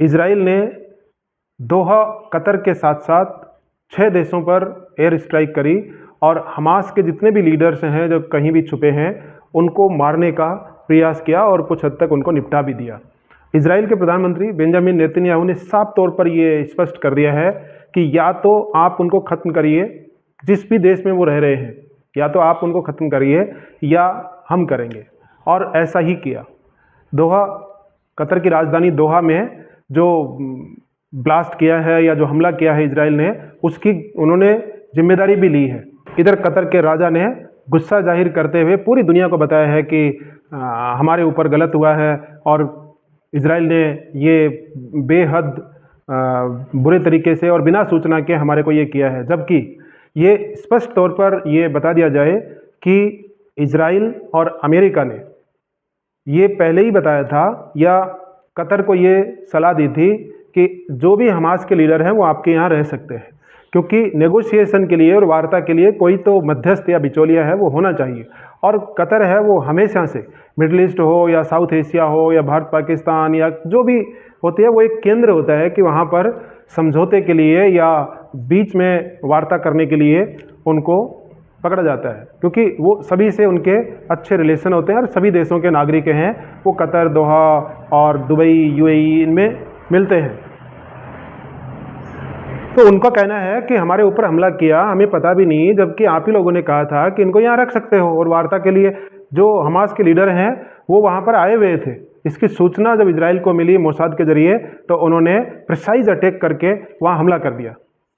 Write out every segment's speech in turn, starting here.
Israel ने दोहा, Qatar के साथ साथ 6 देशों पर एयर स्ट्राइक करी और हमास के जितने भी लीडर्स हैं जो कहीं भी छुपे हैं उनको मारने का प्रयास किया और कुछ हद तक उनको निपटा भी दिया। इजराइल के प्रधानमंत्री बेंजामिन नेतन्याहू ने साफ तौर पर ये स्पष्ट कर दिया है कि या तो आप उनको ख़त्म करिए, जिस भी देश में वो रह रहे हैं, या तो आप उनको ख़त्म करिए या हम करेंगे, और ऐसा ही किया। दोहा, कतर की राजधानी दोहा में जो ब्लास्ट किया है या जो हमला किया है इजराइल ने, उसकी उन्होंने जिम्मेदारी भी ली है। इधर कतर के राजा ने गुस्सा जाहिर करते हुए पूरी दुनिया को बताया है कि हमारे ऊपर गलत हुआ है और इजराइल ने ये बेहद बुरे तरीके से और बिना सूचना के हमारे को ये किया है। जबकि ये स्पष्ट तौर पर ये बता दिया जाए कि इजराइल और अमेरिका ने ये पहले ही बताया था या कतर को ये सलाह दी थी कि जो भी हमास के लीडर हैं वो आपके यहाँ रह सकते हैं, क्योंकि नेगोशिएशन के लिए और वार्ता के लिए कोई तो मध्यस्थ या बिचौलिया है वो होना चाहिए। और कतर है वो हमेशा से, मिडिल ईस्ट हो या साउथ एशिया हो या भारत पाकिस्तान या जो भी होती है, वो एक केंद्र होता है कि वहाँ पर समझौते के लिए या बीच में वार्ता करने के लिए उनको पकड़ा जाता है, क्योंकि वो सभी से उनके अच्छे रिलेशन होते हैं और सभी देशों के नागरिक हैं। वो कतर, दोहा और दुबई, यूएई इनमें मिलते हैं। तो उनका कहना है कि हमारे ऊपर हमला किया, हमें पता भी नहीं, जबकि आप ही लोगों ने कहा था कि इनको यहाँ रख सकते हो और वार्ता के लिए जो हमास के लीडर हैं वो वहाँ पर आए हुए थे। इसकी सूचना जब इजराइल को मिली मोसाद के जरिए तो उन्होंने प्रिसाइज अटैक करके वहाँ हमला कर दिया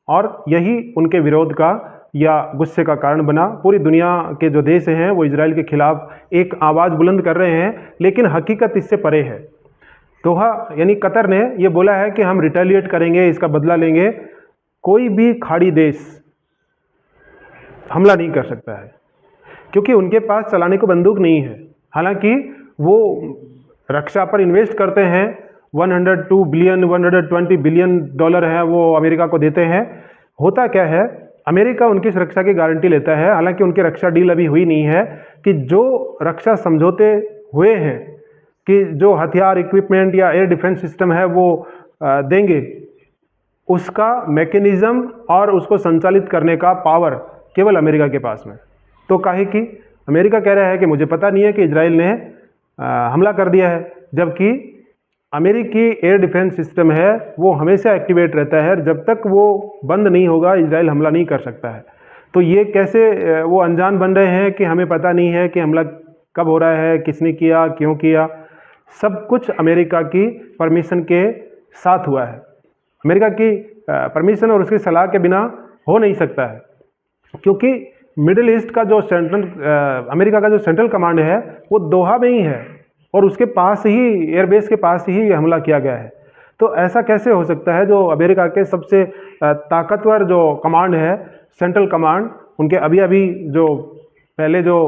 और यही उनके विरोध का या गुस्से का कारण बना। पूरी दुनिया के जो देश हैं वो इजराइल के खिलाफ एक आवाज़ बुलंद कर रहे हैं, लेकिन हकीकत इससे परे है। दोहा यानी कतर ने ये बोला है कि हम रिटेलिएट करेंगे, इसका बदला लेंगे। कोई भी खाड़ी देश हमला नहीं कर सकता है क्योंकि उनके पास चलाने को बंदूक नहीं है। हालांकि वो रक्षा पर इन्वेस्ट करते हैं, 102 बिलियन 120 बिलियन डॉलर है वो अमेरिका को देते हैं। होता क्या है, अमेरिका उनकी सुरक्षा की गारंटी लेता है, हालांकि उनकी रक्षा डील अभी हुई नहीं है, कि जो रक्षा समझौते हुए हैं कि जो हथियार, इक्विपमेंट या एयर डिफेंस सिस्टम है वो देंगे, उसका मैकेनिज्म और उसको संचालित करने का पावर केवल अमेरिका के पास में। तो काहे कि अमेरिका कह रहा है कि मुझे पता नहीं है कि इजराइल ने हमला कर दिया है, जबकि अमेरिकी एयर डिफेंस सिस्टम है वो हमेशा एक्टिवेट रहता है, जब तक वो बंद नहीं होगा इजराइल हमला नहीं कर सकता है। तो ये कैसे वो अनजान बन रहे हैं कि हमें पता नहीं है कि हमला कब हो रहा है, किसने किया, क्यों किया। सब कुछ अमेरिका की परमिशन के साथ हुआ है। अमेरिका की परमिशन और उसकी सलाह के बिना हो नहीं सकता है, क्योंकि मिडिल ईस्ट का जो अमेरिका का जो सेंट्रल कमांड है वो दोहा में ही है और उसके पास ही, एयरबेस के पास ही हमला किया गया है। तो ऐसा कैसे हो सकता है, जो अमेरिका के सबसे ताकतवर जो कमांड है, सेंट्रल कमांड, उनके अभी अभी जो पहले जो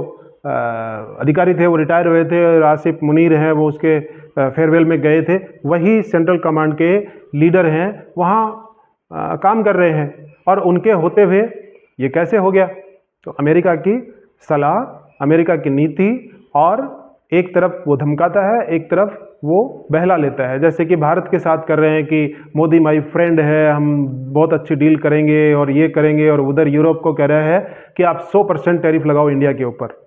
अधिकारी थे वो रिटायर हुए थे, आसिफ मुनीर हैं वो उसके फेयरवेल में गए थे, वही सेंट्रल कमांड के लीडर हैं, वहाँ काम कर रहे हैं। और उनके होते हुए ये कैसे हो गया? तो अमेरिका की सलाह, अमेरिका की नीति, और एक तरफ वो धमकाता है, एक तरफ वो बहला लेता है। जैसे कि भारत के साथ कर रहे हैं कि मोदी माई फ्रेंड है, हम बहुत अच्छी डील करेंगे और ये करेंगे, और उधर यूरोप को कह रहा है कि आप 100% टैरिफ लगाओ इंडिया के ऊपर।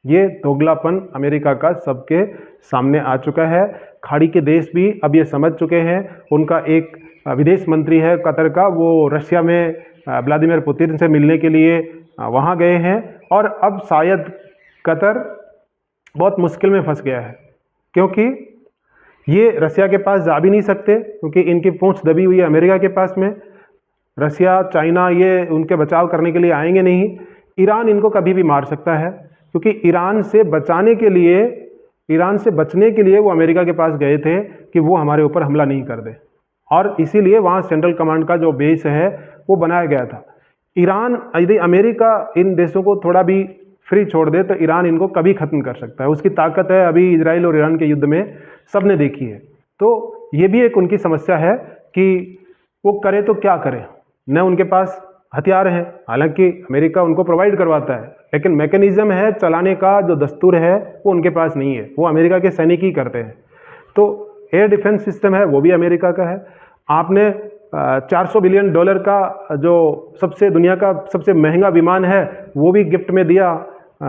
ये दोगलापन अमेरिका का सबके सामने आ चुका है। खाड़ी के देश भी अब ये समझ चुके हैं। उनका एक विदेश मंत्री है कतर का, वो रशिया में व्लादिमीर पुतिन से मिलने के लिए वहाँ गए हैं, और अब शायद कतर बहुत मुश्किल में फंस गया है, क्योंकि ये रशिया के पास जा भी नहीं सकते, क्योंकि इनकी पूंछ दबी हुई है अमेरिका के पास में। रशिया, चाइना ये उनके बचाव करने के लिए आएंगे नहीं। ईरान इनको कभी भी मार सकता है, क्योंकि ईरान से बचने के लिए वो अमेरिका के पास गए थे कि वो हमारे ऊपर हमला नहीं कर दे, और इसीलिए वहाँ सेंट्रल कमांड का जो बेस है वो बनाया गया था। ईरान, यदि अमेरिका इन देशों को थोड़ा भी फ्री छोड़ दे तो ईरान इनको कभी ख़त्म कर सकता है। उसकी ताकत है, अभी इजराइल और ईरान के युद्ध में सबने देखी है। तो ये भी एक उनकी समस्या है कि वो करे तो क्या करें, न उनके पास हथियार हैं, हालांकि अमेरिका उनको प्रोवाइड करवाता है, लेकिन मैकेनिज्म है चलाने का, जो दस्तूर है वो उनके पास नहीं है, वो अमेरिका के सैनिक ही करते हैं। तो एयर डिफेंस सिस्टम है वो भी अमेरिका का है। आपने $400 बिलियन का जो दुनिया का सबसे महंगा विमान है वो भी गिफ्ट में दिया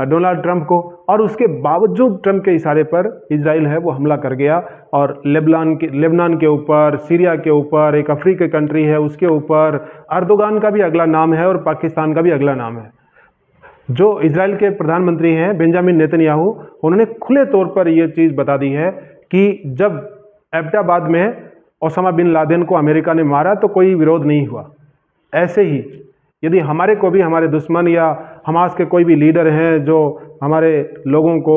डोनाल्ड ट्रंप को, और उसके बावजूद ट्रंप के इशारे पर इजराइल है वो हमला कर गया और लेबनान के ऊपर, सीरिया के ऊपर, एक अफ्रीकी कंट्री है उसके ऊपर। अर्दोगान का भी अगला नाम है और पाकिस्तान का भी अगला नाम है। जो इजराइल के प्रधानमंत्री हैं बेंजामिन नेतन्याहू, उन्होंने खुले तौर पर यह चीज़ बता दी है कि जब एबटाबाद में ओसामा बिन लादेन को अमेरिका ने मारा तो कोई विरोध नहीं हुआ। ऐसे ही यदि हमारे को भी हमारे दुश्मन या हमास के कोई भी लीडर हैं जो हमारे लोगों को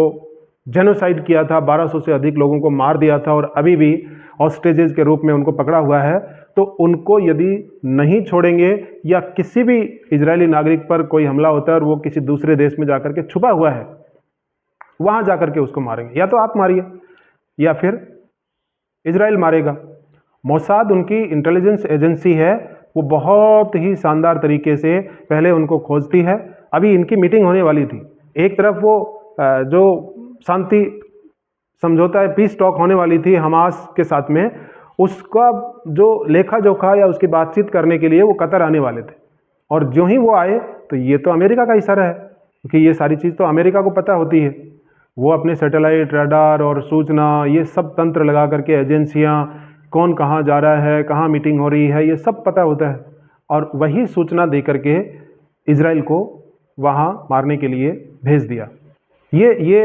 जेनोसाइड किया था, 1200 से अधिक लोगों को मार दिया था और अभी भी हॉस्टेजेस के रूप में उनको पकड़ा हुआ है, तो उनको यदि नहीं छोड़ेंगे या किसी भी इजरायली नागरिक पर कोई हमला होता है और वो किसी दूसरे देश में जाकर के छुपा हुआ है, वहाँ जाकर के उसको मारेंगे। या तो आप मारिए या फिर इजराइल मारेगा। मोसाद उनकी इंटेलिजेंस एजेंसी है, वो बहुत ही शानदार तरीके से पहले उनको खोजती है। अभी इनकी मीटिंग होने वाली थी। एक तरफ वो जो शांति समझौता है, पीस टॉक होने वाली थी हमास के साथ में, उसका जो लेखा जोखा या उसकी बातचीत करने के लिए वो कतर आने वाले थे। और जो ही वो आए तो ये तो अमेरिका का इशारा है, क्योंकि ये सारी चीज़ तो अमेरिका को पता होती है। वो अपने सैटेलाइट, रडार और सूचना, ये सब तंत्र लगा करके एजेंसियाँ, कौन कहाँ जा रहा है, कहाँ मीटिंग हो रही है, ये सब पता होता है। और वही सूचना दे करके इजराइल को वहाँ मारने के लिए भेज दिया। ये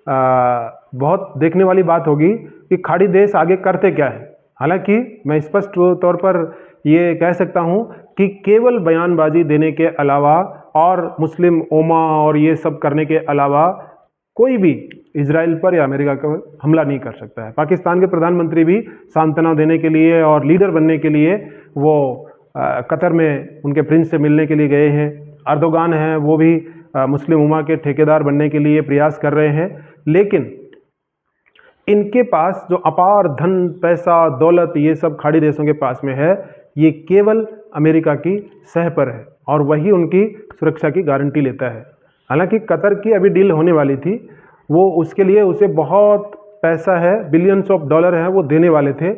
बहुत देखने वाली बात होगी कि खाड़ी देश आगे करते क्या है। हालांकि मैं स्पष्ट तौर पर ये कह सकता हूँ कि केवल बयानबाजी देने के अलावा और मुस्लिम ओमा और ये सब करने के अलावा कोई भी इजराइल पर या अमेरिका पर हमला नहीं कर सकता है। पाकिस्तान के प्रधानमंत्री भी सांत्वना देने के लिए और लीडर बनने के लिए वो कतर में उनके प्रिंस से मिलने के लिए गए हैं। अर्दोगान हैं, वो भी मुस्लिम उम्मा के ठेकेदार बनने के लिए प्रयास कर रहे हैं। लेकिन इनके पास जो अपार धन, पैसा, दौलत, ये सब खाड़ी देशों के पास में है, ये केवल अमेरिका की सह पर है और वही उनकी सुरक्षा की गारंटी लेता है। हालांकि कतर की अभी डील होने वाली थी, वो उसके लिए उसे बहुत पैसा है, बिलियंस ऑफ डॉलर है, वो देने वाले थे,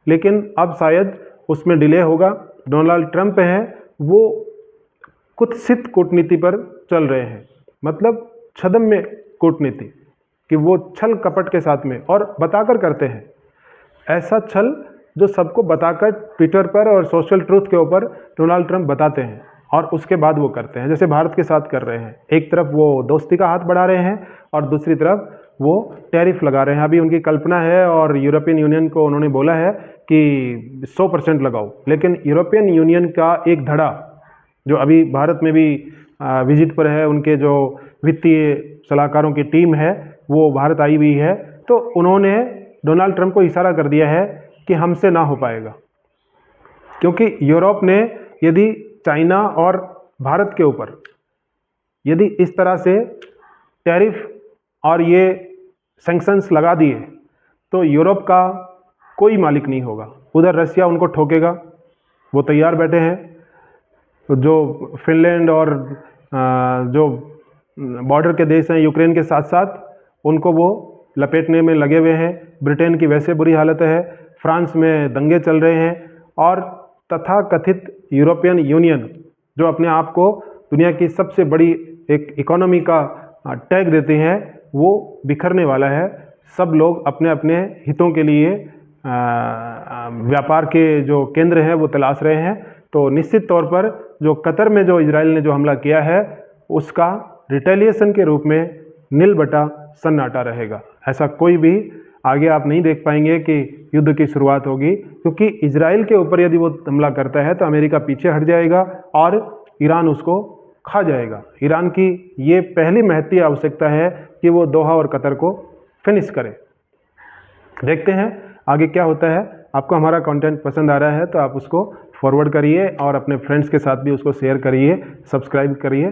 लेकिन अब शायद उसमें डिले होगा। डोनाल्ड ट्रंप हैं, वो कुत्सित कूटनीति पर चल रहे हैं, मतलब छद्म में कूटनीति, कि वो छल कपट के साथ में और बताकर करते हैं। ऐसा छल जो सबको बताकर ट्विटर पर और सोशल ट्रूथ के ऊपर डोनाल्ड ट्रंप बताते हैं और उसके बाद वो करते हैं, जैसे भारत के साथ कर रहे हैं। एक तरफ वो दोस्ती का हाथ बढ़ा रहे हैं और दूसरी तरफ वो टैरिफ लगा रहे हैं। अभी उनकी कल्पना है और यूरोपियन यूनियन को उन्होंने बोला है कि 100% लगाओ, लेकिन यूरोपियन यूनियन का एक धड़ा जो अभी भारत में भी विजिट पर है, उनके जो वित्तीय सलाहकारों की टीम है वो भारत आई हुई है, तो उन्होंने डोनाल्ड ट्रंप को इशारा कर दिया है कि हमसे ना हो पाएगा, क्योंकि यूरोप ने यदि चाइना और भारत के ऊपर यदि इस तरह से टैरिफ और ये सैंक्शंस लगा दिए तो यूरोप का कोई मालिक नहीं होगा। उधर रशिया उनको ठोकेगा, वो तैयार बैठे हैं। तो जो फिनलैंड और जो बॉर्डर के देश हैं यूक्रेन के साथ साथ, उनको वो लपेटने में लगे हुए हैं। ब्रिटेन की वैसे बुरी हालत है, फ्रांस में दंगे चल रहे हैं और तथाकथित यूरोपियन यूनियन जो अपने आप को दुनिया की सबसे बड़ी एक इकोनॉमी का टैग देते हैं, वो बिखरने वाला है। सब लोग अपने अपने हितों के लिए व्यापार के जो केंद्र हैं वो तलाश रहे हैं। तो निश्चित तौर पर जो कतर में जो इजराइल ने जो हमला किया है उसका रिटेलिएशन के रूप में नील बटा सन्नाटा रहेगा। ऐसा कोई भी आगे आप नहीं देख पाएंगे कि युद्ध की शुरुआत होगी, क्योंकि इजराइल के ऊपर यदि वो हमला करता है तो अमेरिका पीछे हट जाएगा और ईरान उसको खा जाएगा। ईरान की ये पहली महत्ती आवश्यकता है कि वो दोहा और कतर को फिनिश करे। देखते हैं आगे क्या होता है। आपको हमारा कंटेंट पसंद आ रहा है तो आप उसको फॉरवर्ड करिए और अपने फ्रेंड्स के साथ भी उसको शेयर करिए, सब्सक्राइब करिए।